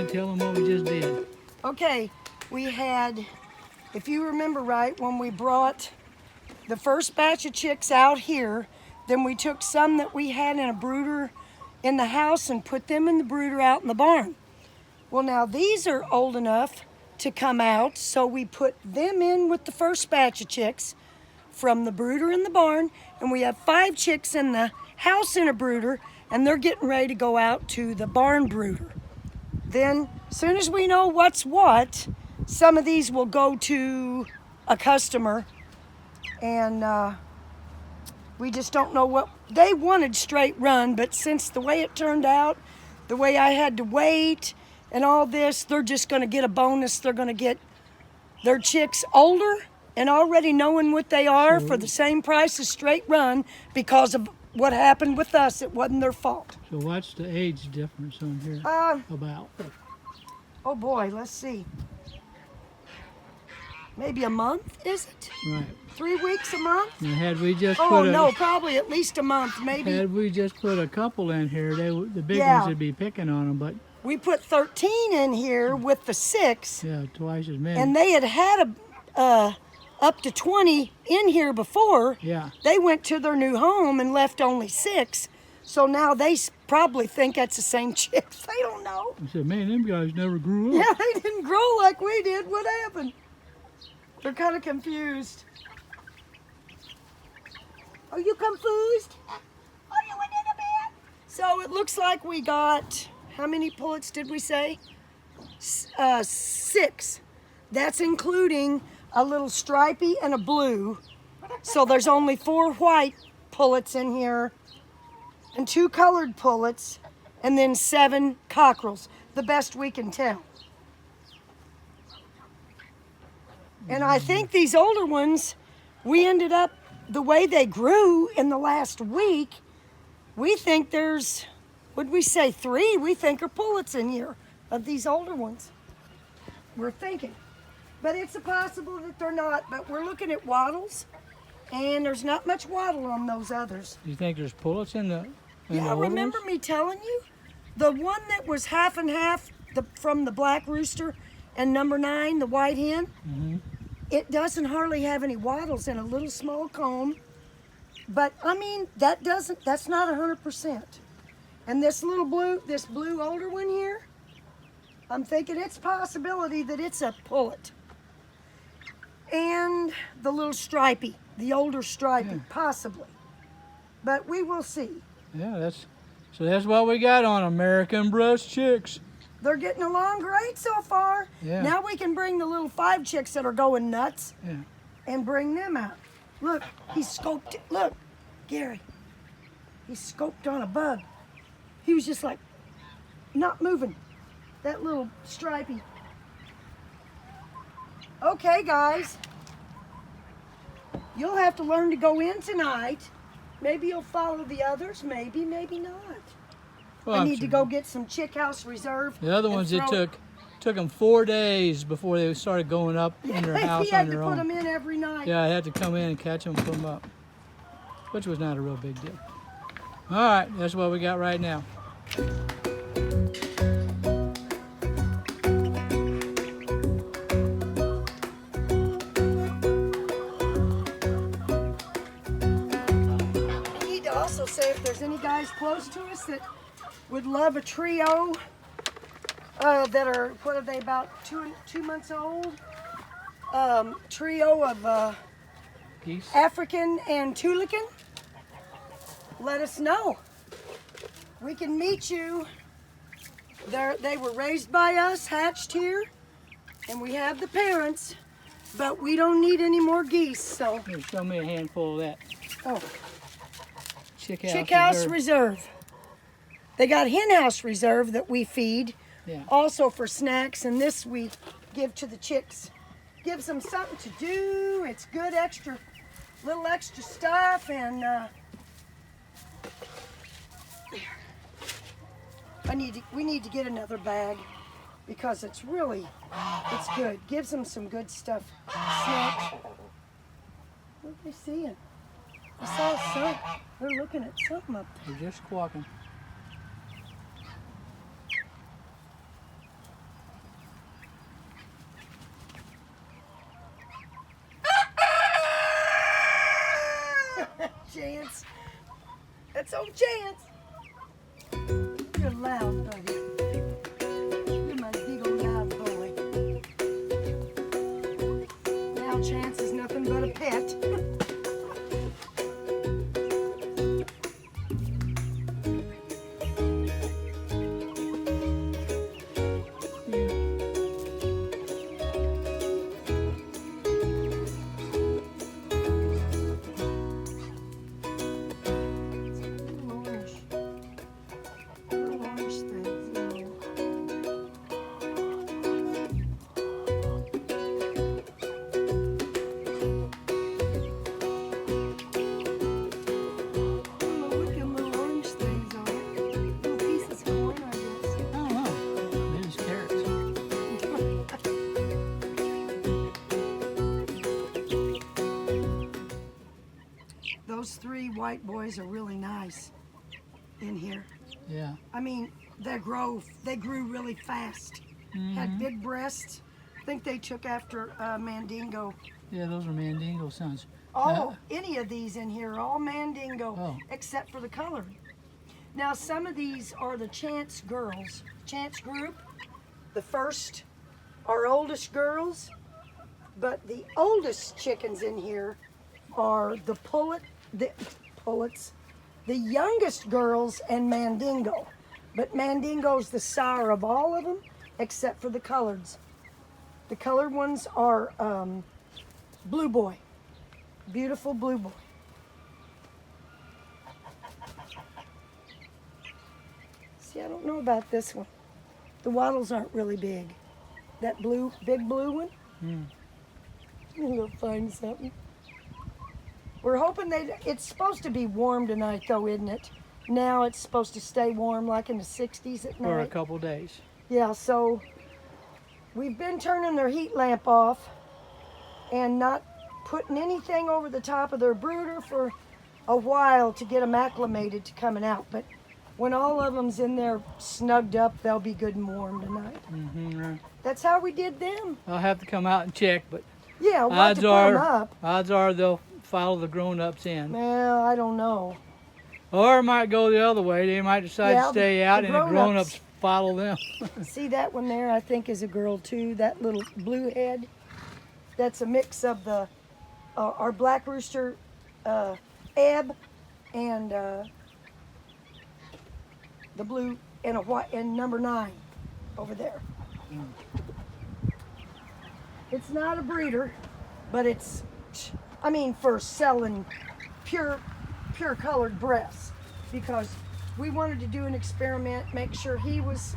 tell them what we just did. Okay, we had, if you remember right, when we brought the first batch of chicks out here, then we took some that we had in a brooder in the house and put them in the brooder out in the barn. Well, now these are old enough to come out, so we put them in with the first batch of chicks from the brooder in the barn, and we have 5 chicks in the house in a brooder, and they're getting ready to go out to the barn brooder. Then, as soon as we know what's what, some of these will go to a customer, and we just don't know what they wanted. Straight run, but since the way it turned out, the way I had to wait and all this, they're just going to get a bonus. They're going to get their chicks older and already knowing what they are for the same price as straight run because of what happened with us. It wasn't their fault. So what's the age difference on here about? Oh boy, let's see. Maybe a month, is it? Right. 3 weeks, a month? Now, had we just Oh put no, probably at least a month, maybe. Had we just put a couple in here, the big Yeah. ones would be picking on them, but We put 13 in here with the 6, yeah, twice as many. and they had up to 20 in here before. Yeah. They went to their new home and left only 6. So now they probably think that's the same chicks. They don't know. I said, man, them guys never grew up. Yeah, they didn't grow like we did. What happened? They're kind of confused. Are you confused? Are you in the bed? So it looks like we got, how many pullets did we say? 6. That's including a little stripy and a blue. So there's only 4 white pullets in here and 2 colored pullets and then 7 cockerels, the best we can tell. And I think these older ones, we ended up, the way they grew in the last week, we think there's, what'd we say, 3? We think are pullets in here of these older ones. We're thinking. But it's possible that they're not. But we're looking at wattles, and there's not much wattle on those others. You think there's pullets in the Yeah, older remember ones? me telling you? The one that was half and half from the black rooster and number 9, the white hen, it doesn't hardly have any wattles and a little small comb. But I mean, that's not 100%. And this blue older one here, I'm thinking it's possibility that it's a pullet. And the little stripy, the older stripy, possibly. But we will see. Yeah, that's what we got on American Bresse chicks. They're getting along great so far. Yeah. Now we can bring the little 5 chicks that are going nuts and bring them out. Look, he scoped it. Look, Gary, he scoped on a bug. He was just like, not moving. That little stripy. Okay, guys. You'll have to learn to go in tonight. Maybe you'll follow the others. Maybe, maybe not. Well, I need to go get some Chickhouse Reserve. The other ones, it took them 4 days before they started going up in their house He had on to their put own. them in every night. Yeah, I had to come in and catch them and put them up, which was not a real big deal. All right, that's what we got right now. We need to also say if there's any guys close to us that would love a trio that are, what are they, about 2 months old? Trio of Geese? African and Toucan. Let us know. We can meet you. They were raised by us, hatched here, and we have the parents, but we don't need any more geese, so. Here, show me a handful of that. Oh, Chickhouse Chickhouse Reserve. They got Hen House Reserve that we feed, also for snacks, and this we give to the chicks. Gives them something to do. It's good little extra stuff, and we need to get another bag because it's good. Gives them some good stuff. Snacks. What are they seeing? I saw some. They're looking at something up there. They're just squawking. Chance. That's old Chance. You're loud, buddy. You're my big old loud boy. Now Chance is nothing but a pet. Those three white boys are really nice in here. Yeah. I mean, they grew really fast. Had big breasts. I think they took after Mandingo. Yeah, those are Mandingo sons. Any of these in here are all Mandingo, except for the color. Now, some of these are the Chance girls, Chance group. The first are oldest girls, but the oldest chickens in here are the pullets, the youngest girls, and Mandingo. But Mandingo's the sire of all of them, except for the coloreds. The colored ones are Blue Boy, beautiful Blue Boy. See, I don't know about this one. The wattles aren't really big. That big blue one, we'll find something. We're hoping it's supposed to be warm tonight though, isn't it? Now it's supposed to stay warm like in the 60s at night. For a couple days. Yeah, so we've been turning their heat lamp off and not putting anything over the top of their brooder for a while to get them acclimated to coming out. But when all of them's in there snugged up, they'll be good and warm tonight. Right. That's how we did them. I'll have to come out and check, but yeah, we'll have to put them up. Odds are they'll follow the grown-ups in. Well, I don't know. Or it might go the other way. They might decide to stay out and the grown-ups follow them. See that one there, I think is a girl too, that little blue head. That's a mix of the our black rooster Ebb and the blue and a white and number 9 over there. It's not a breeder, but it's, I mean, for selling pure colored breasts, because we wanted to do an experiment, make sure he was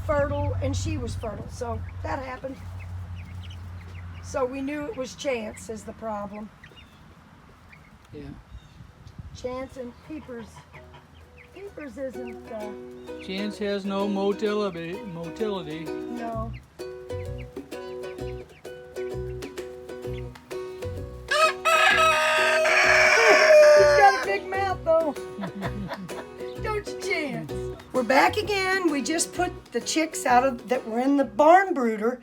fertile and she was fertile. So that happened. So we knew it was Chance is the problem. Yeah. Chance and Peepers. Peepers isn't. Chance has no motility. No. He's got a big mouth though. Don't you, Chance? We're back again. We just put the chicks that were in the barn brooder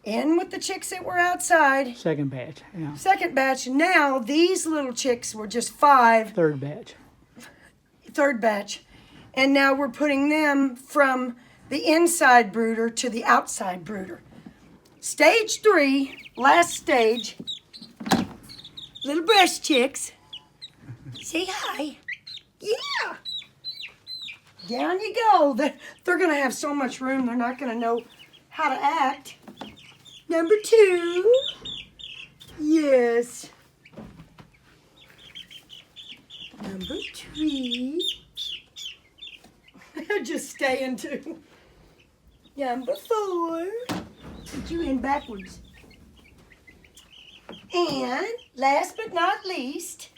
in with the chicks that were outside. Second batch. Yeah. Second batch. Now these little chicks were just 5. Third batch. Third batch. And now we're putting them from the inside brooder to the outside brooder. Stage 3, last stage. Little breast chicks. Say hi. Yeah. Down you go. They're going to have so much room, they're not going to know how to act. Number 2. Yes. Number 3. They're just staying too. Number 4. Put you in backwards. And last but not least.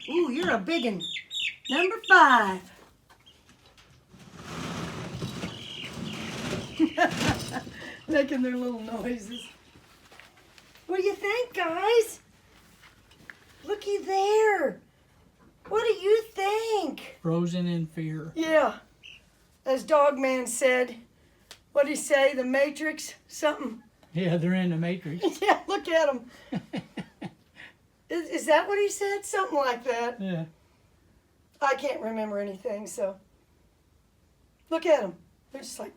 Ooh, you're a big one. Number 5. Making their little noises. What do you think, guys? Looky there. What do you think? Frozen in fear. Yeah. As Dogman said, what'd he say? The Matrix? Something. Yeah, they're in the Matrix. Yeah, look at them. Is that what he said? Something like that. Yeah. I can't remember anything, so. Look at them. They're just like.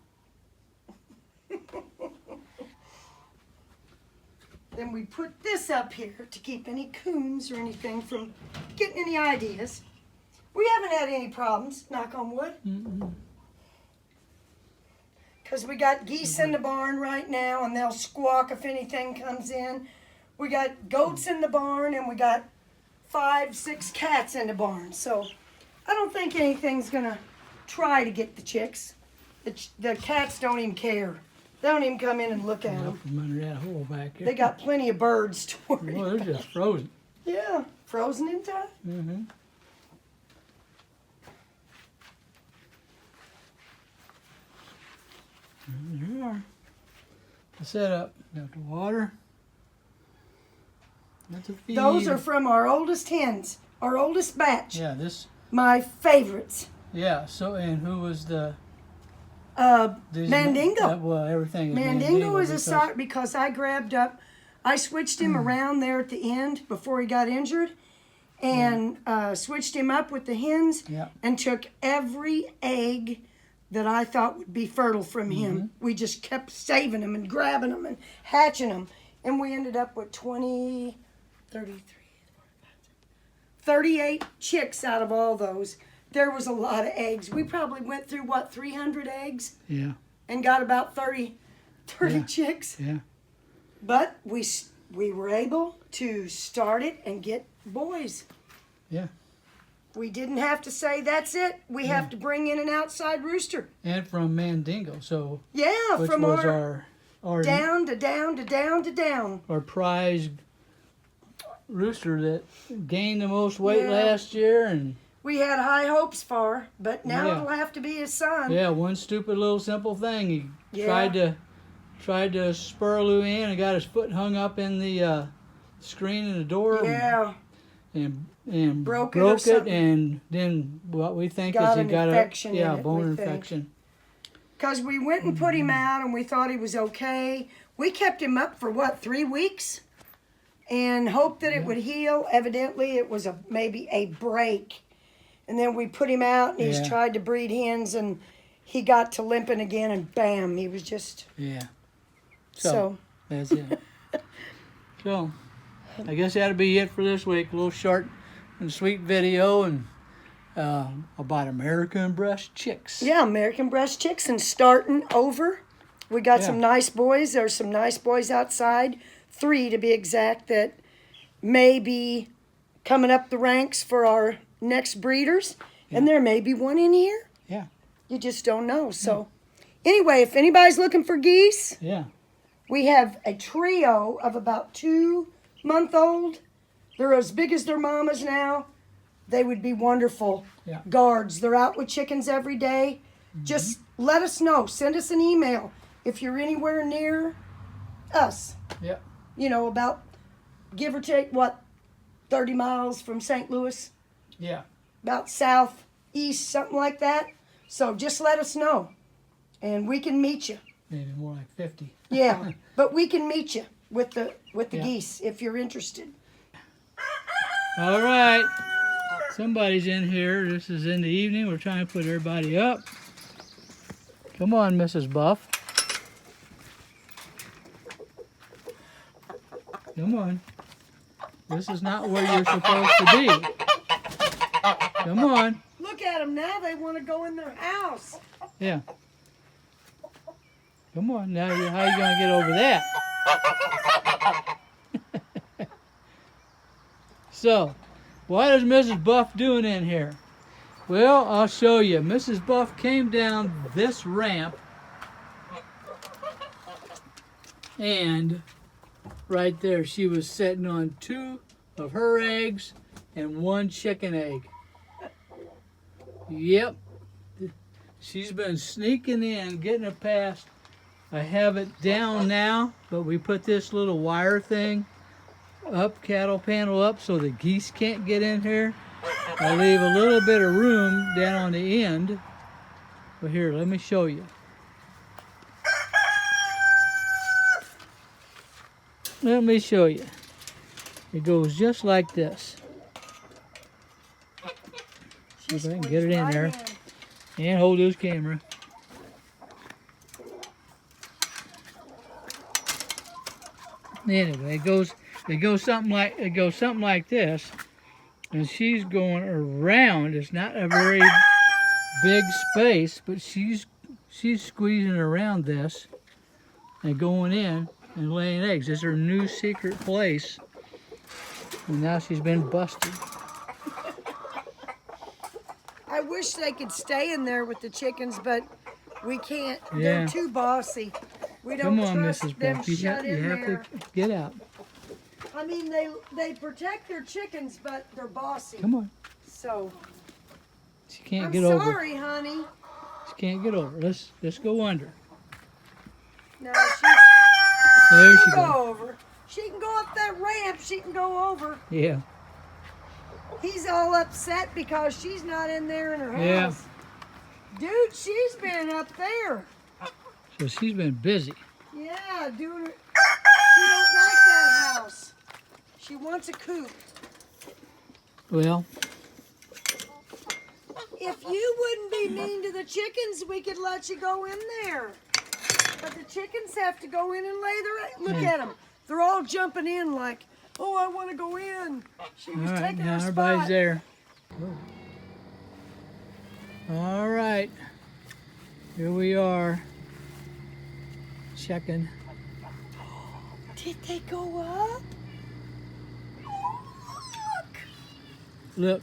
Then we put this up here to keep any coons or anything from getting any ideas. We haven't had any problems, knock on wood. Because we got geese in the barn right now, and they'll squawk if anything comes in. We got goats in the barn, and we got 5, 6 cats in the barn. So I don't think anything's going to try to get the chicks. The cats don't even care. They don't even come in and look at them. From under that hole back here. They got plenty of birds to worry Well, they're just frozen. Yeah, frozen in time. Mm-hmm. There you are. The setup. Got the water. Got the feed. Those are from our oldest hens, our oldest batch. Yeah, this. My favorites. Yeah. So, and who was the? Mandingo. Well, everything. Is Mandingo is a because- side because I grabbed up. I switched him around there at the end before he got injured, and switched him up with the hens, Yeah. and took every egg that I thought would be fertile from him. We just kept saving them and grabbing them and hatching them, and we ended up with 20, 33, 38 chicks out of all those. There was a lot of eggs. We probably went through, 300 eggs? Yeah. And got about 30 Yeah. chicks. Yeah. But we were able to start it and get boys. Yeah. We didn't have to say, that's it. We have to bring in an outside rooster. And from Mandingo, so Yeah, which from was our down to down to down to down. our prize rooster that gained the most weight Yeah. last year, and We had high hopes for, but now Yeah. it'll have to be his son. yeah, one stupid little simple thing. He Yeah. tried to spur Lou in and got his foot hung up in the screen in the door. Yeah. And Broke it or something. and then what we think Got is he an got infection in a it, bone we think. infection. Because we went and put him out and we thought he was okay. We kept him up for 3 weeks and hoped that it would heal. Evidently, it was maybe a break. And then we put him out and he's Yeah. tried to breed hens and he got to limping again and bam, he was just Yeah. so. That's it. So, I guess that'll be it for this week. A little short and sweet video and about American Bresse chicks. Yeah, American Bresse chicks and starting over. We got Yeah. some nice boys. There's some nice boys outside, 3 to be exact, that may be coming up the ranks for our next breeders. And there may be one in here. Yeah. You just don't know. So anyway, if anybody's looking for geese, Yeah. we have a trio of about 2-month-old. They're as big as their mamas now. They would be wonderful Yeah. guards. They're out with chickens every day. Just let us know. Send us an email if you're anywhere near us. Yeah. You know, about give or take, 30 miles from St. Louis? Yeah. About southeast, something like that. So just let us know. And we can meet you. Maybe more like 50. Yeah, but we can meet you with the Yeah. geese if you're interested. All right. Somebody's in here. This is in the evening. We're trying to put everybody up. Come on, Mrs. Buff. Come on. This is not where you're supposed to be. Come on. Look at them now. They want to go in their house. Yeah. Come on. Now, how you going to get over that? So, what is Mrs. Buff doing in here? Well, I'll show you. Mrs. Buff came down this ramp and right there she was sitting on 2 of her eggs and 1 chicken egg. Yep. She's been sneaking in, getting it past. I have it down now, but we put this little wire thing up, cattle panel up, so the geese can't get in here. I leave a little bit of room down on the end. But here, let me show you. Let me show you. It goes just like this. See if I can get it in there. And hold this camera. Anyway, it goes something like this, and she's going around. It's not a very big space, but she's squeezing around this and going in and laying eggs. This is her new secret place, and now she's been busted. I wish they could stay in there with the chickens, but we can't. Yeah. They're too bossy. We don't Come on, trust Mrs. them Buff. You shut in have there. to get out. I mean, they protect their chickens, but they're bossy. Come on. So She can't I'm get over. sorry, honey. She can't get over. Let's go under. No, There she she'll goes. go over. She can go up that ramp. She can go over. Yeah. He's all upset because she's not in there in her Yeah. house. Dude, she's been up there. So she's been busy. Yeah, doing it. She don't like that house. She wants a coop. Well, If you wouldn't be mean to the chickens, we could let you go in there. But the chickens have to go in and lay their eggs. Look at them. They're all jumping in like, oh, I want to go in. She all was right, taking now her everybody's spot. there. All right. Here we are. Checking. Did they go up? Look.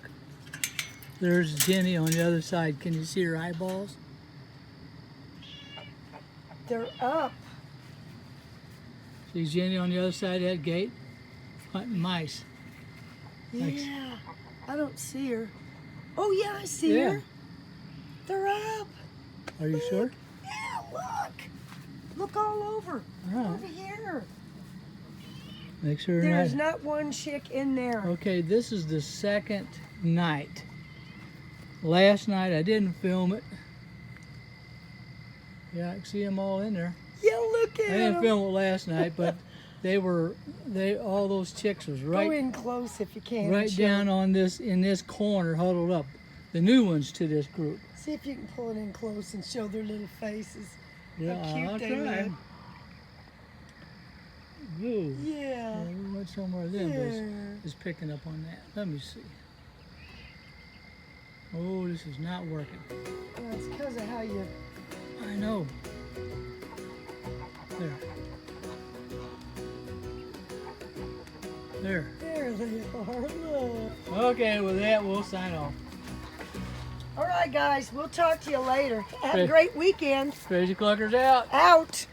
There's Jenny on the other side. Can you see her eyeballs? They're up. See Jenny on the other side of that gate? Hunting mice. Thanks. Yeah. I don't see her. Oh, yeah, I see Yeah. her. They're up. Are you sure? Yeah, look. Look all over. All right. Over here. Make sure There's not one chick in there. Okay, this is the second night. Last night I didn't film it. Yeah, I can see them all in there. Yeah, look at I didn't them. film it last night, but all those chicks was Go right in close if you can. right Show. down on in this corner, huddled up. The new ones to this group. See if you can pull it in close and show their little faces. Yeah, How cute I'll they try. look. Ooh. Yeah. We went somewhere then Yeah. was picking up on that. Let me see. Oh, this is not working. Well, it's because of how you. I know. There. There. There they are. Look. Okay, with that, we'll sign off. All right, guys. We'll talk to you later. Have a Okay. great weekend. Crazy Cluckers out. Out.